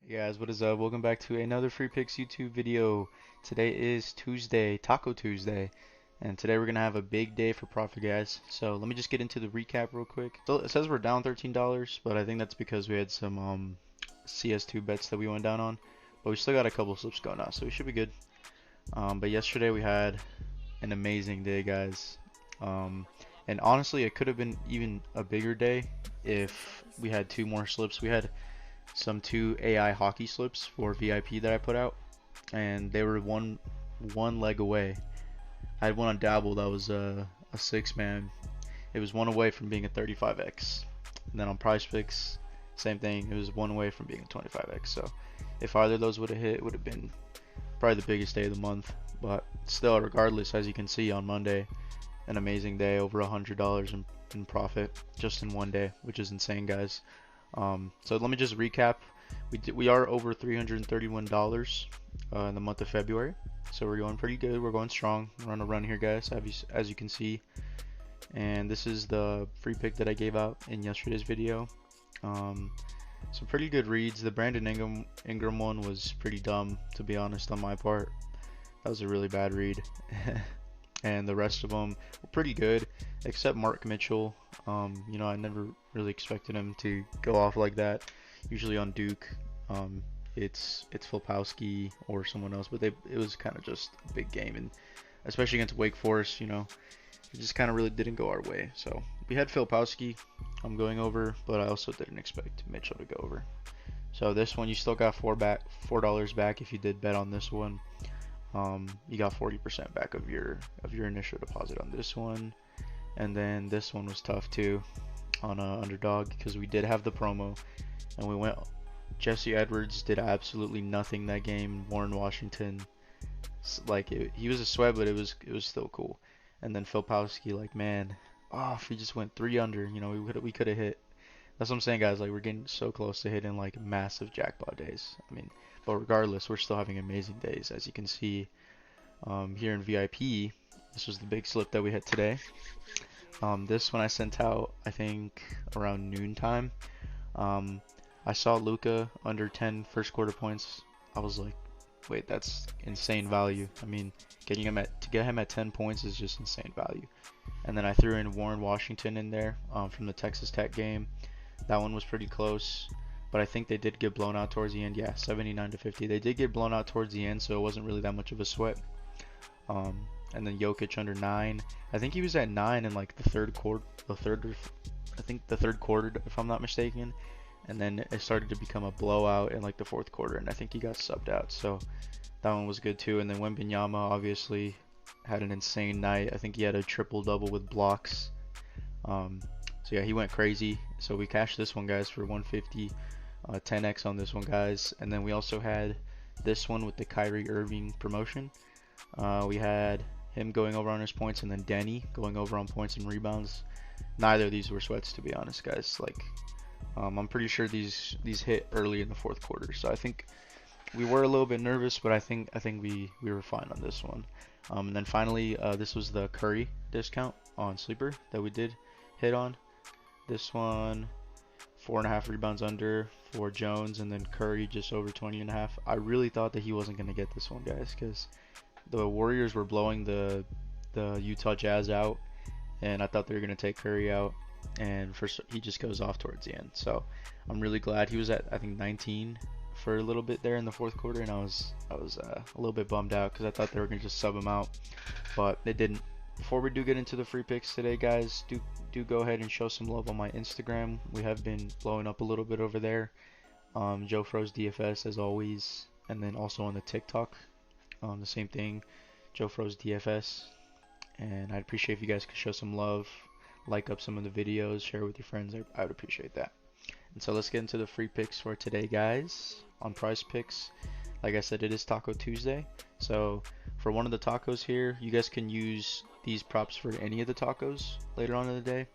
Hey guys, what is up? Welcome back to another Free Picks YouTube video. Today is Tuesday, Taco Tuesday, and today we're gonna have a big day for profit, guys. So let me just get into the recap real quick. So it says we're down $13, but I think that's because we had some CS2 bets that we went down on, but we still got a couple slips going on, so we should be good. But yesterday we had an amazing day, guys. Um, and honestly, it could have been even a bigger day if we had two more slips. We had some two AI hockey slips for VIP that I put out, and they were one leg away. I had one on Dabble that was a 6-man. It was one away from being a 35x. And then on Prizepicks, same thing. It was one away from being a 25x. So if either of those would have hit, it would have been probably the biggest day of the month. But still, regardless, as you can see on Monday, an amazing day, over $100 in profit just in one day, which is insane, guys. So let me just recap. We are over $331 in the month of February, so we're going pretty good. We're going strong. We're on a run here, guys, as you can see. And this is the free pick that I gave out in yesterday's video. Some pretty good reads. The Brandon Ingram one was pretty dumb, to be honest, on my part. That was a really bad read. And the rest of them were pretty good, except Mark Mitchell. I never really expected him to go off like that. Usually on Duke, it's Filipowski or someone else, but it was kind of just a big game, and especially against Wake Forest, it just kind of really didn't go our way. So we had Filipowski going over, but I also didn't expect Mitchell to go over. So this one, you still got $4 back if you did bet on this one. You got 40% back of your initial deposit on this one. And then this one was tough too on Underdog, because we did have the promo, and we went Jesse Edwards did absolutely nothing that game. Warren Washington, he was a sweat, but it was still cool. And then Filipowski, man, if we just went 3 under, we could have hit. That's what I'm saying, guys. We're getting so close to hitting massive jackpot days. But regardless, we're still having amazing days, as you can see here in VIP. This was the big slip that we hit today. This one I sent out, I think, around noontime. I saw Luka under 10 first quarter points. I was like, wait, that's insane value. Getting him to get him at 10 points is just insane value. And then I threw in Warren Washington in there from the Texas Tech game. That one was pretty close, but I think they did get blown out towards the end. Yeah, 79-50. They did get blown out towards the end, so it wasn't really that much of a sweat. And then Jokic under 9. I think he was at 9 in the third quarter. The third quarter, if I'm not mistaken. And then it started to become a blowout in the fourth quarter, and I think he got subbed out. So that one was good too. And then Wembanyama obviously had an insane night. I think he had a triple double with blocks. So yeah, he went crazy. So we cashed this one, guys, for 150. 10x on this one, guys. And then we also had this one with the Kyrie Irving promotion. We had him going over on his points, and then Denny going over on points and rebounds. Neither of these were sweats, to be honest, guys. I'm pretty sure these hit early in the fourth quarter, so I think we were a little bit nervous, but I think we were fine on this one. And then finally, this was the Curry discount on Sleeper that we did hit on. This one, 4.5 rebounds under for Jones, and then Curry just over 20.5. I really thought that he wasn't gonna get this one, guys, because the Warriors were blowing the Utah Jazz out, and I thought they were gonna take Curry out, and first he just goes off towards the end. So I'm really glad. He was at, I think, 19 for a little bit there in the fourth quarter, and I was a little bit bummed out because I thought they were gonna just sub him out, but they didn't. Before we do get into the free picks today, guys, do go ahead and show some love on my Instagram. We have been blowing up a little bit over there. Joe Froze DFS as always, and then also on the TikTok, the same thing, Joe Froze DFS. And I'd appreciate if you guys could show some love, like up some of the videos, share with your friends. I would appreciate that. And so let's get into the free picks for today, guys. On Prizepicks, like I said, it is Taco Tuesday. So for one of the tacos here, you guys can use these props for any of the tacos later on in the day.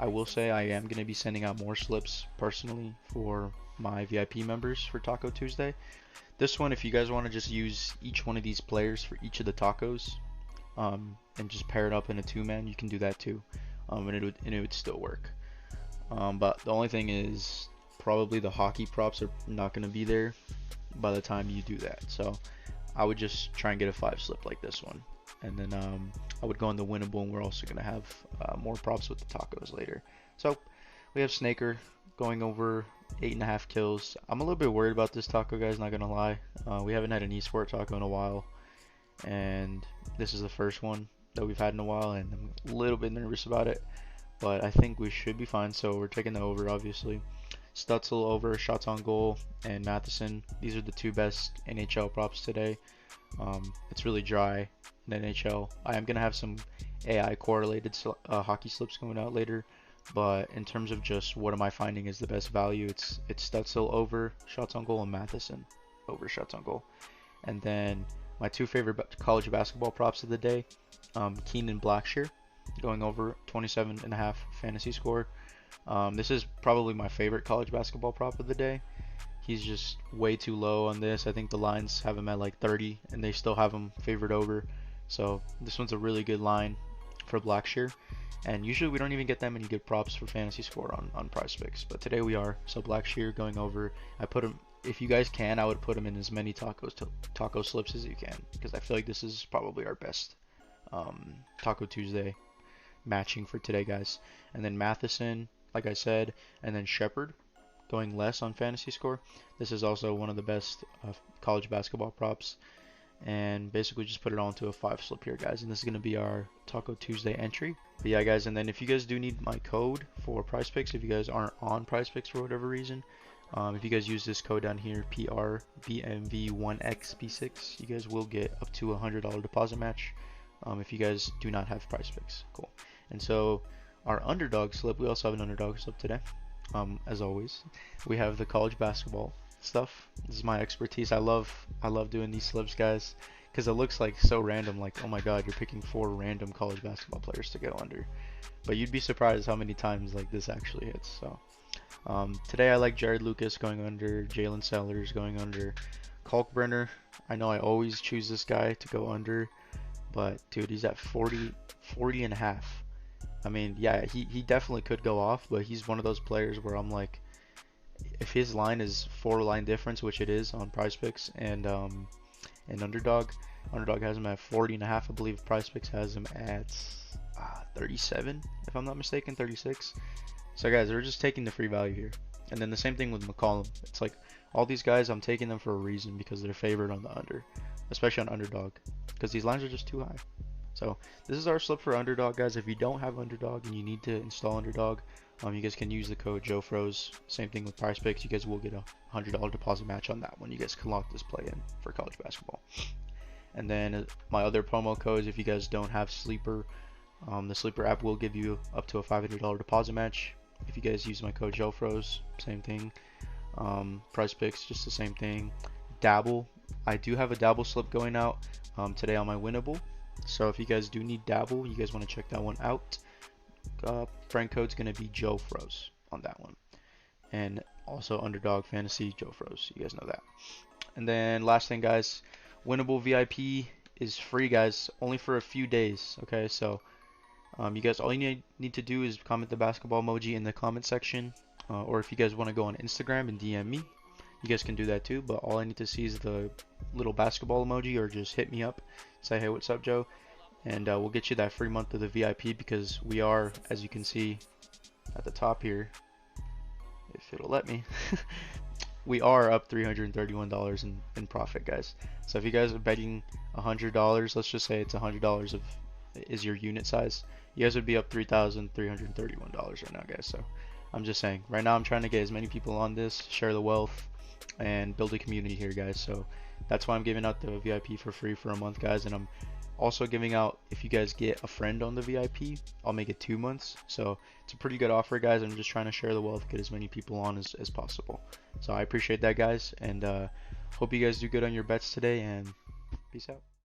I will say I am going to be sending out more slips personally for my VIP members for Taco Tuesday. This one, if you guys want to just use each one of these players for each of the tacos, and just pair it up in a 2-man, you can do that too, and it would still work. But the only thing is, probably the hockey props are not going to be there by the time you do that. So I would just try and get a 5 slip like this one. And then I would go on the winnable, and we're also going to have more props with the tacos later. So we have Snaker going over 8.5 kills. I'm a little bit worried about this taco, guys, not going to lie. We haven't had an esport taco in a while, and this is the first one that we've had in a while, and I'm a little bit nervous about it. But I think we should be fine, so we're taking the over, obviously. Stutzel over, shots on goal, and Matheson. These are the 2 best NHL props today. It's really dry in NHL. I am going to have some AI correlated hockey slips going out later, but in terms of just what am I finding is the best value, it's Stutzel over, shots on goal, and Matheson over, shots on goal. And then my 2 favorite college basketball props of the day, Keenan Blackshear going over 27.5 fantasy score. This is probably my favorite college basketball prop of the day. He's just way too low on this. I think the lines have him at like 30, and they still have him favored over. So this one's a really good line for Blackshear. And usually we don't even get that many good props for fantasy score on Prizepicks, but today we are. So Blackshear going over. I put him, if you guys can, I would put him in as many taco slips as you can, because I feel like this is probably our best Taco Tuesday matching for today, guys. And then Matheson, like I said, and then Shepard going less on fantasy score. This is also one of the best college basketball props, and basically just put it onto a 5 slip here, guys, and this is going to be our Taco Tuesday entry. But yeah, guys, and then if you guys do need my code for Prizepicks, if you guys aren't on Prizepicks for whatever reason, if you guys use this code down here, PRBMV1XP6, you guys will get up to a $100 deposit match if you guys do not have Prizepicks. Cool. And so our underdog slip, we also have an underdog slip today. As always, we have the college basketball stuff. This is my expertise. I love doing these slips, guys, because it looks like so random. Like, oh my god, you're picking 4 random college basketball players to go under, but you'd be surprised how many times like this actually hits. So today I like Jared Lucas going under, Jalen Sellers going under, Kalkbrenner. I know I always choose this guy to go under, but dude, he's at 40 and a half. I mean, yeah, he definitely could go off, but he's one of those players where I'm like, if his line is 4 line difference, which it is on Prizepicks, and Underdog has him at 40 and a half. I believe Prizepicks has him at 37, if I'm not mistaken, 36. So guys, we're just taking the free value here. And then the same thing with McCollum. It's like all these guys, I'm taking them for a reason, because they're favored on the under, especially on Underdog, because these lines are just too high. So this is our slip for Underdog, guys. If you don't have Underdog and you need to install Underdog, you guys can use the code JoeFroze. Same thing with Prizepicks. You guys will get a $100 deposit match on that one. You guys can lock this play in for college basketball. And then my other promo codes, if you guys don't have Sleeper, the Sleeper app will give you up to a $500 deposit match. If you guys use my code JoeFroze, same thing. Prizepicks, just the same thing. Dabble, I do have a Dabble slip going out today on my winnable. So if you guys do need Dabble, you guys want to check that one out. Friend code's going to be JoeFroze on that one. And also Underdog Fantasy JoeFroze. You guys know that. And then last thing, guys, winnable VIP is free, guys, only for a few days. Okay, so you guys, all you need to do is comment the basketball emoji in the comment section, or if you guys want to go on Instagram and DM me, you guys can do that too. But all I need to see is the little basketball emoji, or just hit me up, say hey, what's up, Joe, and we'll get you that free month of the VIP, because we are, as you can see at the top here, if it'll let me, we are up $331 in profit, guys. So if you guys are betting $100, let's just say it's $100 is your unit size, you guys would be up $3,331 right now, guys. So I'm just saying, right now I'm trying to get as many people on this, share the wealth, and build a community here, guys. So that's why I'm giving out the VIP for free for a month, guys. And I'm also giving out, if you guys get a friend on the VIP, I'll make it 2 months. So it's a pretty good offer, guys. I'm just trying to share the wealth, get as many people on as possible. So I appreciate that, guys, and hope you guys do good on your bets today, and peace out.